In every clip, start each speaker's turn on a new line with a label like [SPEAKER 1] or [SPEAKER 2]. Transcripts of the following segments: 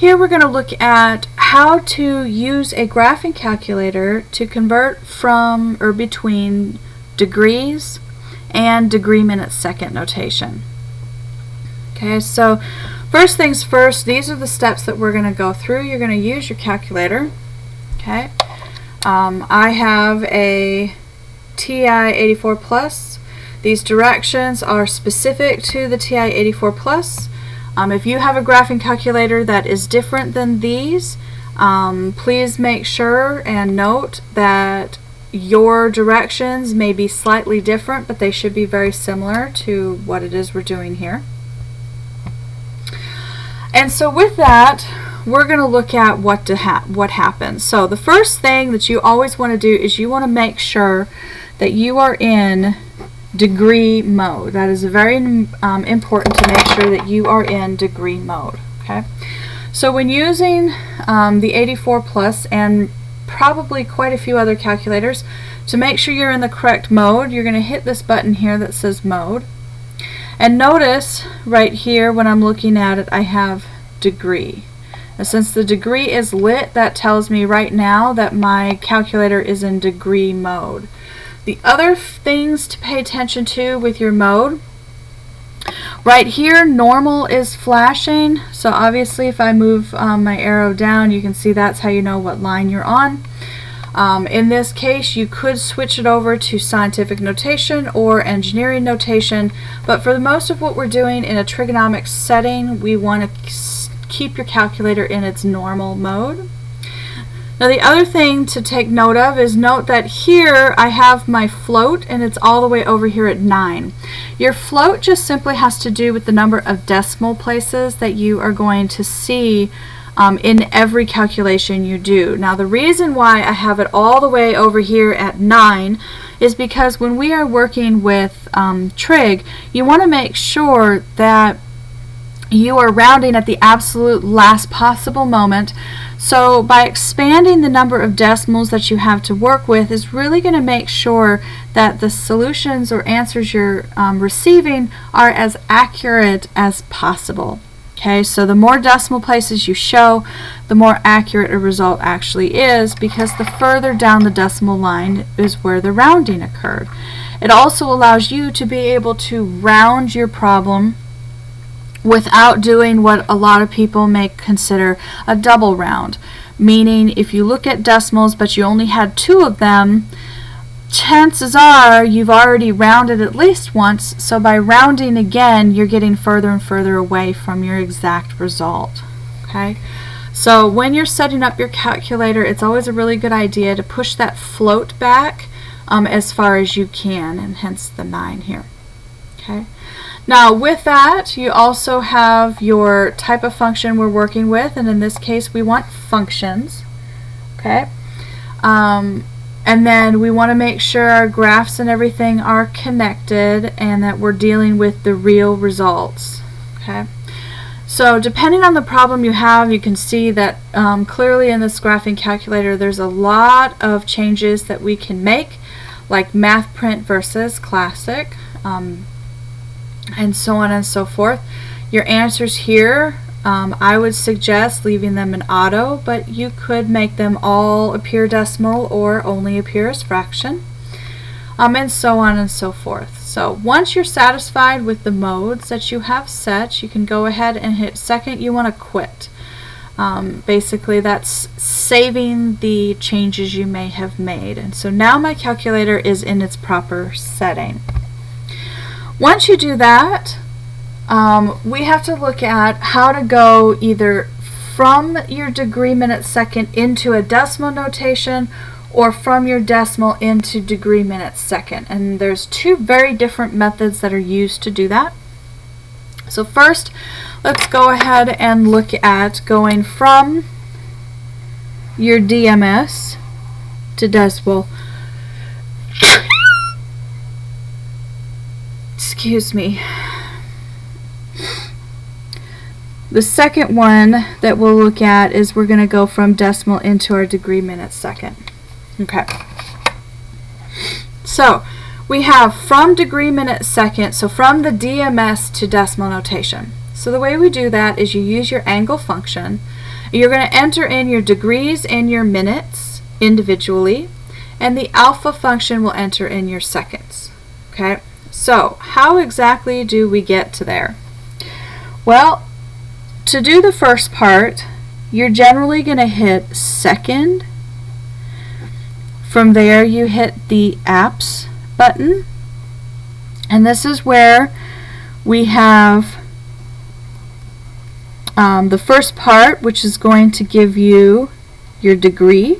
[SPEAKER 1] Here we're going to look at how to use a graphing calculator to convert from or between degrees and degree minute second notation. Okay, so first things first, these are the steps that we're going to go through. You're going to use your calculator. Okay, I have a TI-84 Plus. These directions are specific to the TI-84 Plus. If you have a graphing calculator that is different than these, please make sure and note that your directions may be slightly different, but they should be very similar to what it is we're doing here. And so with that, we're going to look at what happens. So the first thing that you always want to do is you want to make sure that you are in degree mode. That is very important to make sure that you are in degree mode. Okay, so when using the 84 Plus and probably quite a few other calculators, to make sure you're in the correct mode, you're going to hit this button here that says mode, and notice right here when I'm looking at it I have degree. Now, since the degree is lit, that tells me right now that my calculator is in degree mode. The other things to pay attention to with your mode, right here normal is flashing, so obviously if I move my arrow down, you can see that's how you know what line you're on. In this case you could switch it over to scientific notation or engineering notation, but for the most of what we're doing in a trigonomic setting, we want to keep your calculator in its normal mode. Now the other thing to take note of is note that here I have my float and it's all the way over here at 9. Your float just simply has to do with the number of decimal places that you are going to see in every calculation you do. Now the reason why I have it all the way over here at 9 is because when we are working with trig, you want to make sure that you are rounding at the absolute last possible moment. So by expanding the number of decimals that you have to work with is really going to make sure that the solutions or answers you're receiving are as accurate as possible. Okay, so the more decimal places you show, the more accurate a result actually is, because the further down the decimal line is where the rounding occurred. It also allows you to be able to round your problem without doing what a lot of people may consider a double round, meaning if you look at decimals but you only had 2 of them, chances are you've already rounded at least once, so by rounding again you're getting further and further away from your exact result. Okay, so when you're setting up your calculator, it's always a really good idea to push that float back as far as you can, and hence the 9 here. Okay, now with that you also have your type of function we're working with, and in this case we want functions. Okay, and then we want to make sure our graphs and everything are connected and that we're dealing with the real results. Okay, so depending on the problem you have, you can see that clearly in this graphing calculator there's a lot of changes that we can make, like math print versus classic, and so on and so forth. Your answers here, I would suggest leaving them in auto, but you could make them all appear decimal or only appear as fraction, and so on and so forth. So once you're satisfied with the modes that you have set, you can go ahead and hit second. You want to quit. Basically that's saving the changes you may have made, and so now my calculator is in its proper setting. Once you do that, we have to look at how to go either from your degree minute second into a decimal notation or from your decimal into degree minute second. And there's 2 very different methods that are used to do that. So first, let's go ahead and look at going from your DMS to decimal. Excuse me. The second one that we'll look at is we're going to go from decimal into our degree minute second. Okay. So we have from degree minute second, so from the DMS to decimal notation. So the way we do that is you use your angle function, You're going to enter in your degrees and your minutes individually, and the alpha function will enter in your seconds. Okay, so how exactly do we get to there? Well, to do the first part, you're generally going to hit second. From there, you hit the apps button, and this is where we have the first part, which is going to give you your degree,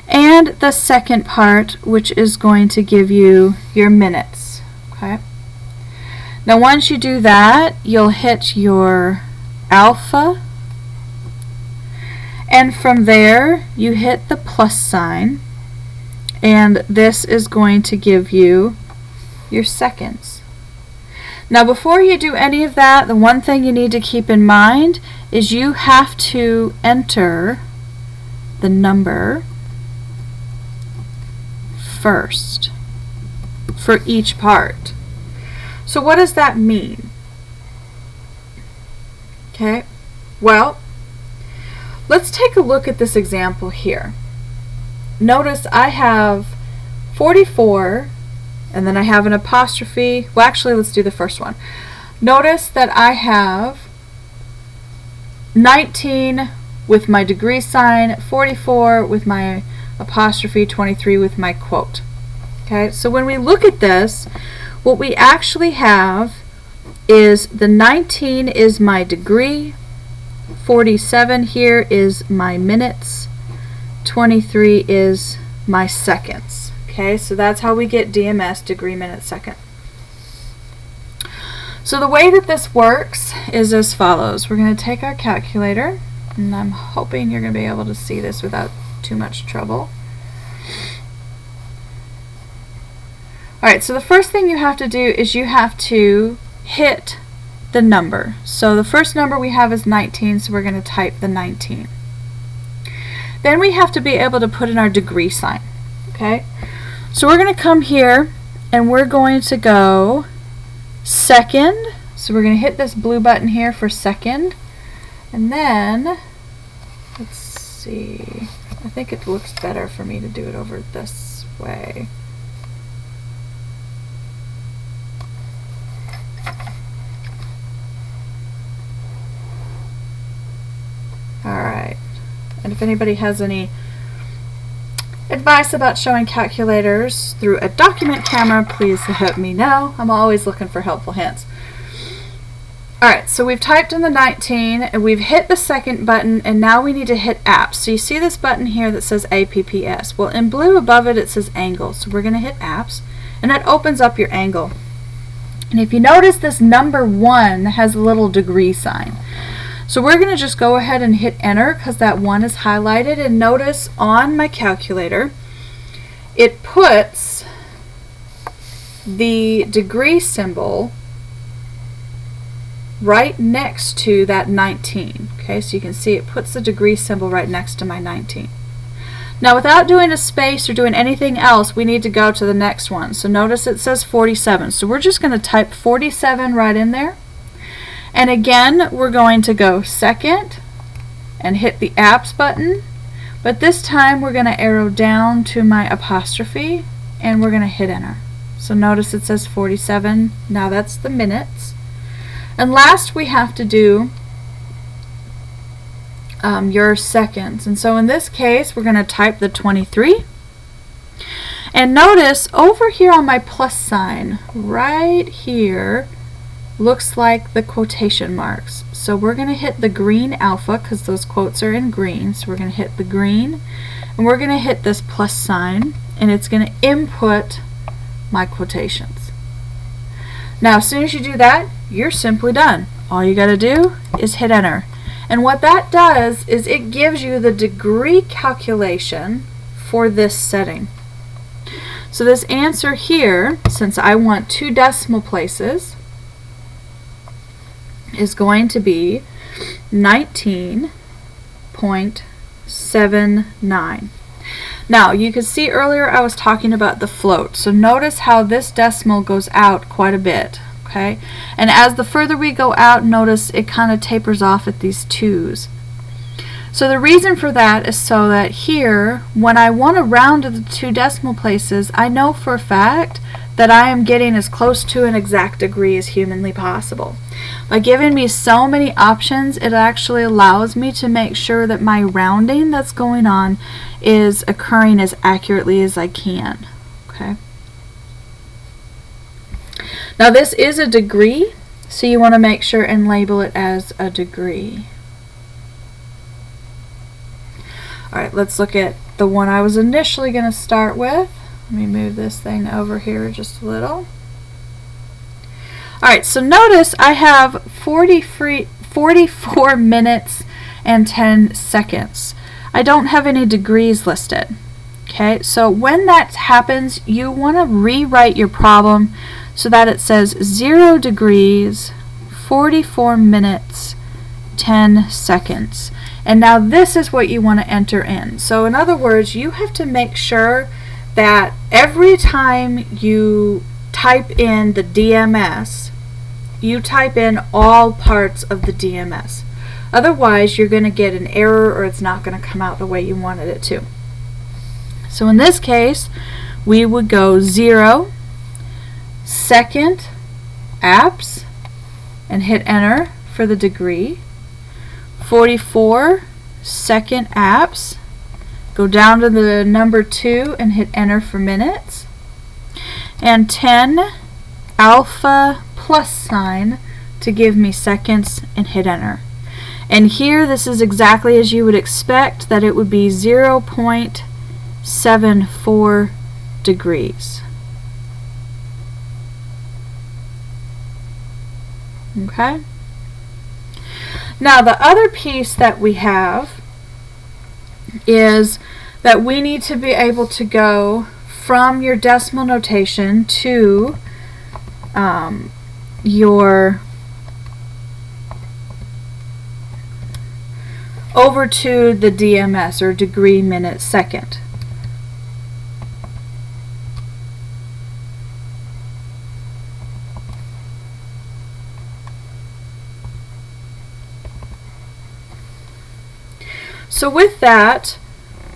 [SPEAKER 1] and the second part, which is going to give you your minutes. Okay. Now once you do that, you'll hit your alpha, and from there you hit the plus sign, and this is going to give you your seconds. Now before you do any of that, the one thing you need to keep in mind is you have to enter the number first for each part. So what does that mean? Okay, well, let's take a look at this example here. Notice I have 44, and then I have an apostrophe. Well, actually, let's do the first one. Notice that I have 19 with my degree sign, 44 with my apostrophe, 23 with my quote. Okay, so when we look at this, what we actually have is the 19 is my degree, 47 here is my minutes, 23 is my seconds. Okay, so that's how we get DMS, degree, minute, second. So the way that this works is as follows. We're going to take our calculator, and I'm hoping you're going to be able to see this without too much trouble. Alright, so the first thing you have to do is you have to hit the number. So the first number we have is 19, so we're going to type the 19. Then we have to be able to put in our degree sign. Okay, so we're going to come here and we're going to go second. So we're going to hit this blue button here for second, and then let's see, I think it looks better for me to do it over this way. Alright, and if anybody has any advice about showing calculators through a document camera, please let me know. I'm always looking for helpful hints. Alright, so we've typed in the 19 and we've hit the second button, and now we need to hit apps. So you see this button here that says APPS. Well, in blue above it, it says angle. So we're going to hit apps, and that opens up your angle. And if you notice, this number 1 has a little degree sign. So we're going to just go ahead and hit enter because that 1 is highlighted, and notice on my calculator it puts the degree symbol right next to that 19. Okay, so you can see it puts the degree symbol right next to my 19. Now without doing a space or doing anything else, we need to go to the next one. So notice it says 47. So we're just going to type 47 right in there. And again, we're going to go second and hit the apps button, but this time we're going to arrow down to my apostrophe and we're going to hit enter. So notice it says 47. Now that's the minutes. And last we have to do your seconds. And so in this case, we're going to type the 23. And notice over here on my plus sign, right here, looks like the quotation marks. So we're going to hit the green alpha because those quotes are in green. So we're going to hit the green, and we're going to hit this plus sign, and it's going to input my quotations. Now as soon as you do that, you're simply done. All you got to do is hit enter. And what that does is it gives you the degree calculation for this setting. So this answer here, since I want 2 decimal places, is going to be 19.79. Now you can see earlier I was talking about the float. So notice how this decimal goes out quite a bit. Okay, and as the further we go out, notice it kind of tapers off at these 2s. So the reason for that is so that here, when I want to round to the 2 decimal places, I know for a fact that I am getting as close to an exact degree as humanly possible. By giving me so many options, it actually allows me to make sure that my rounding that's going on is occurring as accurately as I can. Okay. Now this is a degree, so you want to make sure and label it as a degree. Alright, let's look at the one I was initially going to start with. Let me move this thing over here just a little. Alright, so notice I have 44 minutes and 10 seconds. I don't have any degrees listed. Okay, so when that happens, you want to rewrite your problem so that it says 0 degrees, 44 minutes, 10 seconds. And now this is what you want to enter in. So in other words, you have to make sure that every time you type in the DMS, you type in all parts of the DMS. Otherwise, you're going to get an error or it's not going to come out the way you wanted it to. So in this case, we would go 0, second, apps, and hit enter for the degree. 44, second, apps. Go down to the number 2 and hit enter for minutes. And 10, alpha plus sign to give me seconds and hit enter. And here this is exactly as you would expect, that it would be 0.74 degrees. Okay? Now the other piece that we have is that we need to be able to go from your decimal notation to over to the DMS, or degree, minute, second. So with that,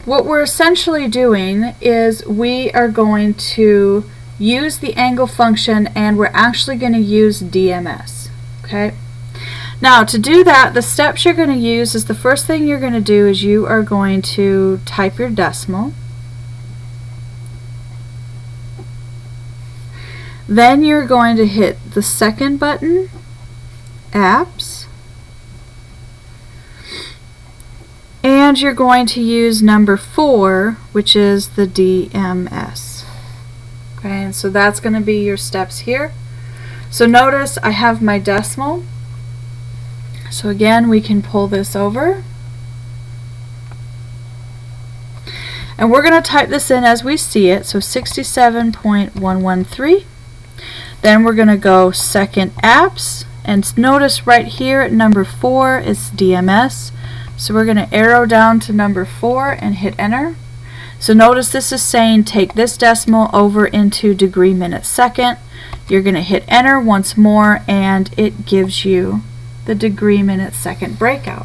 [SPEAKER 1] what we're essentially doing is we are going to use the angle function, and we're actually going to use DMS. Okay. Now to do that, the steps you're going to use is, the first thing you're going to do is you are going to type your decimal. Then you're going to hit the second button, apps, and you're going to use number 4, which is the DMS. Okay, and so that's going to be your steps here. So notice I have my decimal. So again, we can pull this over. And we're going to type this in as we see it, so 67.113. Then we're going to go second, apps, and notice right here at number 4 is DMS. So we're going to arrow down to number 4 and hit enter. So notice this is saying take this decimal over into degree, minute, second. You're going to hit enter once more, and it gives you the degree, minute, second breakout.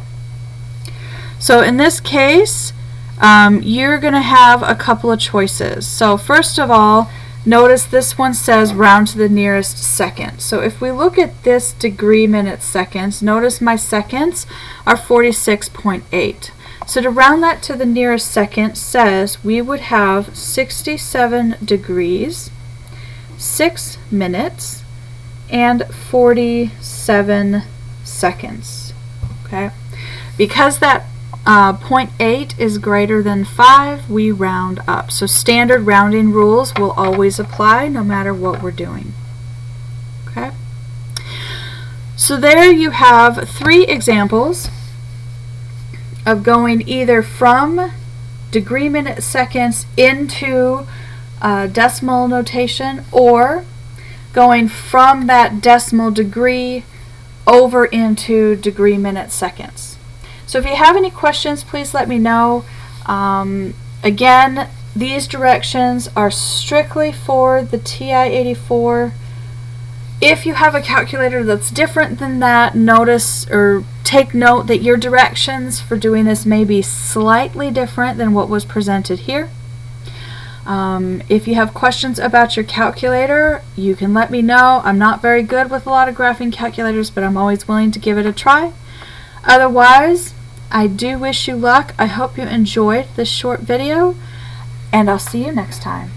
[SPEAKER 1] So in this case, you're going to have a couple of choices. So first of all, notice this one says round to the nearest second. So if we look at this degree, minute, seconds, notice my seconds are 46.8. So to round that to the nearest second says we would have 67 degrees, 6 minutes, and 47 seconds. Okay? Because that 0.8 is greater than 5, we round up. So standard rounding rules will always apply no matter what we're doing. Okay? So there you have 3 examples of going either from degree, minute, seconds into decimal notation, or going from that decimal degree over into degree, minute, seconds. So if you have any questions, please let me know. Again, these directions are strictly for the TI-84 If you have a calculator that's different than that, notice or take note that your directions for doing this may be slightly different than what was presented here. If you have questions about your calculator, you can let me know. I'm not very good with a lot of graphing calculators, but I'm always willing to give it a try. Otherwise, I do wish you luck. I hope you enjoyed this short video, and I'll see you next time.